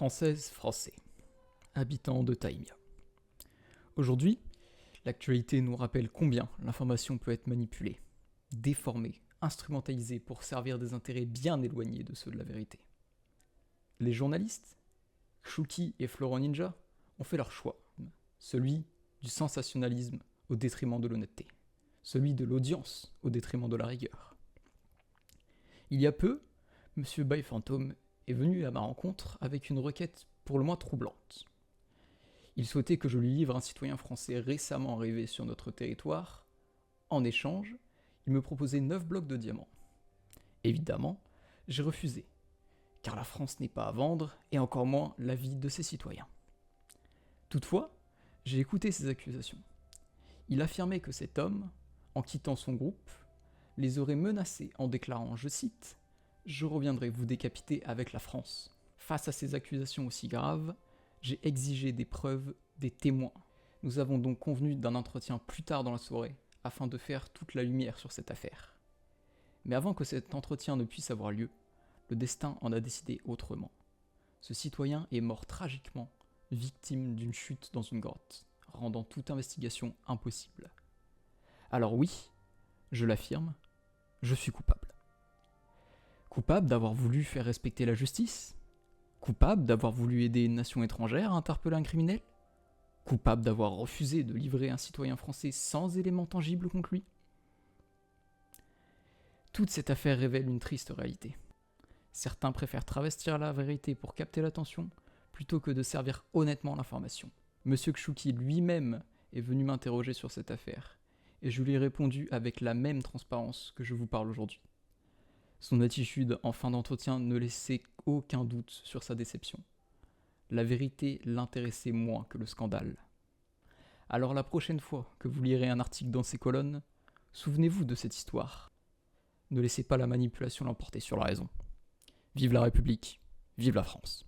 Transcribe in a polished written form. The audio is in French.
Françaises, Français, habitants de Taïmia. Aujourd'hui, l'actualité nous rappelle combien l'information peut être manipulée, déformée, instrumentalisée pour servir des intérêts bien éloignés de ceux de la vérité. Les journalistes, Shuki et Florent Ninja, ont fait leur choix, celui du sensationnalisme au détriment de l'honnêteté, celui de l'audience au détriment de la rigueur. Il y a peu, M. Baye Fantôme est venu à ma rencontre avec une requête pour le moins troublante. Il souhaitait que je lui livre un citoyen français récemment arrivé sur notre territoire. En échange, il me proposait 9 blocs de diamants. Évidemment, j'ai refusé, car la France n'est pas à vendre, et encore moins la vie de ses citoyens. Toutefois, j'ai écouté ses accusations. Il affirmait que cet homme, en quittant son groupe, les aurait menacés en déclarant, je cite, « Je reviendrai vous décapiter avec la France ». Face à ces accusations aussi graves, j'ai exigé des preuves, des témoins. Nous avons donc convenu d'un entretien plus tard dans la soirée, afin de faire toute la lumière sur cette affaire. Mais avant que cet entretien ne puisse avoir lieu, le destin en a décidé autrement. Ce citoyen est mort tragiquement, victime d'une chute dans une grotte, rendant toute investigation impossible. Alors oui, je l'affirme, je suis coupable. Coupable d'avoir voulu faire respecter la justice ? Coupable d'avoir voulu aider une nation étrangère à interpeller un criminel ? Coupable d'avoir refusé de livrer un citoyen français sans éléments tangibles contre lui ? Toute cette affaire révèle une triste réalité. Certains préfèrent travestir la vérité pour capter l'attention, plutôt que de servir honnêtement l'information. Monsieur Kshuki lui-même est venu m'interroger sur cette affaire, et je lui ai répondu avec la même transparence que je vous parle aujourd'hui. Son attitude en fin d'entretien ne laissait aucun doute sur sa déception. La vérité l'intéressait moins que le scandale. Alors la prochaine fois que vous lirez un article dans ces colonnes, souvenez-vous de cette histoire. Ne laissez pas la manipulation l'emporter sur la raison. Vive la République, vive la France.